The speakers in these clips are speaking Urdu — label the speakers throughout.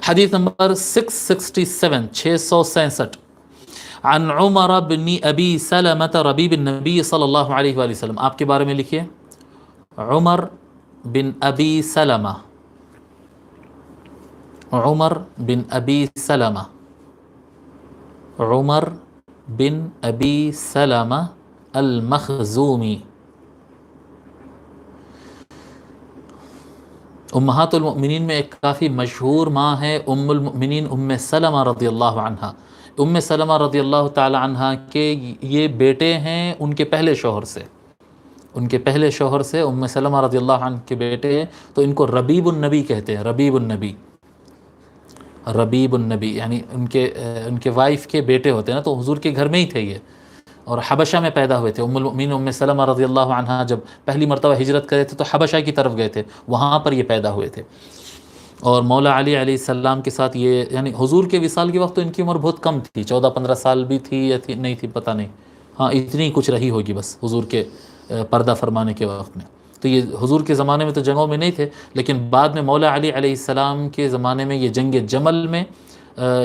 Speaker 1: حدیث نمبر 667 667 عن عمر بن ابی سلمۃ ربیب النبی صلی اللہ علیہ وآلہ وسلم. آپ کے بارے میں لکھیے عمر بن ابی سلمہ، عمر بن ابی سلمہ، عمر بن ابی سلمہ المخزومی. امہات المؤمنین میں ایک کافی مشہور ماں ہے ام المؤمنین ام سلمہ رضی اللہ عنہا. ام سلمہ رضی اللہ تعالی عنہا کے یہ بیٹے ہیں ان کے پہلے شوہر سے، ان کے پہلے شوہر سے ام سلمہ رضی اللہ عنہ کے بیٹے ہیں، تو ان کو ربیب النبی کہتے ہیں. ربیب النبی، ربیب النبی یعنی ان کے وائف کے بیٹے ہوتے ہیں نا، تو حضور کے گھر میں ہی تھے یہ، اور حبشہ میں پیدا ہوئے تھے. ام المؤمنین ام سلمہ رضی اللہ عنہا جب پہلی مرتبہ ہجرت کرے تھے تو حبشہ کی طرف گئے تھے، وہاں پر یہ پیدا ہوئے تھے. اور مولا علی علیہ السلام کے ساتھ یہ یعنی حضور کے وصال کے وقت تو ان کی عمر بہت کم تھی، 14-15 سال بھی تھی یا نہیں تھی پتہ نہیں، ہاں اتنی کچھ رہی ہوگی بس حضور کے پردہ فرمانے کے وقت میں. تو یہ حضور کے زمانے میں تو جنگوں میں نہیں تھے، لیکن بعد میں مولا علی علیہ السلام کے زمانے میں یہ جنگ جمل میں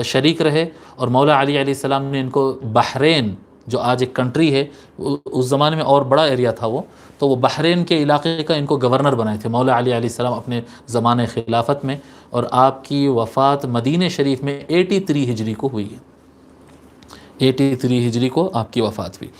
Speaker 1: شریک رہے، اور مولا علی علیہ السلام نے ان کو بحرین جو آج ایک کنٹری ہے، اس زمانے میں اور بڑا ایریا تھا وہ، تو وہ بحرین کے علاقے کا ان کو گورنر بنائے تھے مولا علی علیہ السلام اپنے زمانے خلافت میں. اور آپ کی وفات مدینہ شریف میں 83 ہجری کو ہوئی ہے، 83 ہجری کو آپ کی وفات ہوئی.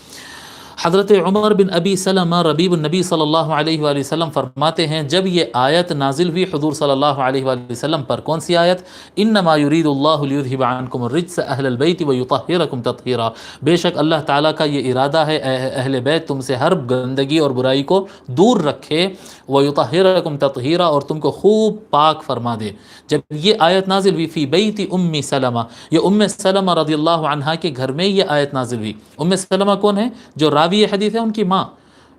Speaker 1: حضرت عمر بن ابی سلمہ ربیب النبی صلی اللہ علیہ وآلہ وسلم فرماتے ہیں جب یہ آیت نازل ہوئی حضور صلی اللہ علیہ وآلہ وسلم پر، کون سی آیت؟ انما یرید اللہ لیذھب عنکم الرجس اہل البیت ویطہرکم تطہیرا، بے شک اللہ تعالیٰ کا یہ ارادہ ہے اہل بیت تم سے ہر گندگی اور برائی کو دور رکھے، ویطہرکم تطہیرا، اور تم کو خوب پاک فرما دے. جب یہ آیت نازل ہوئی فی بیت ام سلمہ، یہ ام سلمہ رضی اللہ عنہا کے گھر میں یہ آیت نازل ہوئی. ام سلمہ کون ہے؟ جو راوی حدیث ہے ان کی ماں،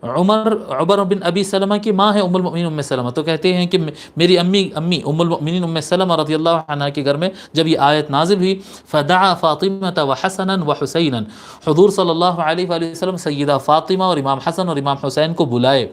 Speaker 1: عمر بن ابی سلمہ کی ماں ہے ام المؤمنین ام سلمہ. تو کہتے ہیں کہ میری امی ام المؤمنین ام سلمہ رضی اللہ عنہا کے گھر میں جب یہ آیت نازل ہوئی فدعا فاطمہ وحسنا وحسینا، حضور صلی اللہ علیہ وآلہ وسلم سیدہ فاطمہ اور امام حسن اور امام حسین کو بلائے،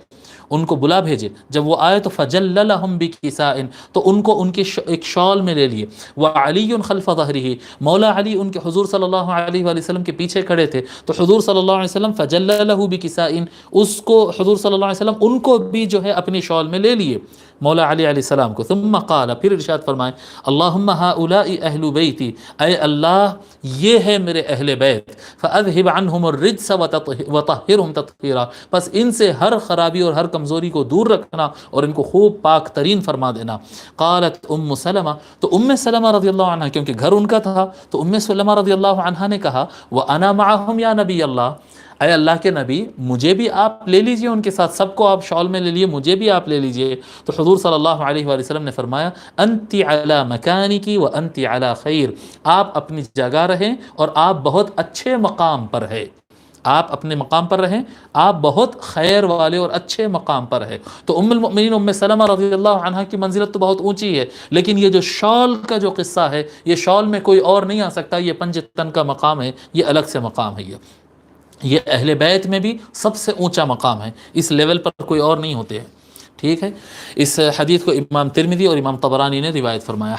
Speaker 1: ان کو بلا بھیجے. جب وہ آئے تو فجللہم بکساء، تو ان کو ان کے ایک شال میں لے لیے. وعلی خلف ظہرہ، مولا علی ان کے حضور صلی اللہ علیہ وآلہ وسلم کے پیچھے کھڑے تھے، تو حضور صلی اللہ علیہ وسلم فجللہ بکساء، اس کو حضور صلی اللہ علیہ وسلم ان کو بھی جو ہے اپنی شال میں لے لیے مولا علی علیہ السلام کو. ثم قال، پھر ارشاد فرمائے اللہم ہؤلاء اہل بیتی، اے اللہ یہ ہے میرے اہل بیت، فاذھب عنہم الرجس وطہرہم تطہیرا، پس ان سے ہر خرابی اور ہر کمزوری کو دور رکھنا اور ان کو خوب پاک ترین فرما دینا. قالت ام سلمہ، تو ام سلمہ رضی اللہ عنہ کیونکہ گھر ان کا تھا، تو ام سلمہ رضی اللہ عنہ نے کہا وَأَنَا مَعَهُمْ یا نبی اللہ، اے اللہ کے نبی مجھے بھی آپ لے لیجئے ان کے ساتھ، سب کو آپ شال میں لے لیے، مجھے بھی آپ لے لیجئے. تو حضور صلی اللہ علیہ وآلہ وسلم نے فرمایا انتی علی مکانکی وانتی علی خیر، آپ اپنی جگہ رہیں اور آپ بہت اچھے مقام پر ہے، آپ اپنے مقام پر رہیں، آپ بہت خیر والے اور اچھے مقام پر ہے. تو ام المؤمنین ام سلمہ رضی اللہ عنہ کی منزلت تو بہت اونچی ہے، لیکن یہ جو شال کا جو قصہ ہے، یہ شال میں کوئی اور نہیں آ سکتا، یہ پنج تن کا مقام ہے، یہ الگ سے مقام ہے. یہ اہل بیت میں بھی سب سے اونچا مقام ہے، اس لیول پر کوئی اور نہیں ہوتے ہیں. ٹھیک ہے، اس حدیث کو امام ترمذی اور امام طبرانی نے روایت فرمایا.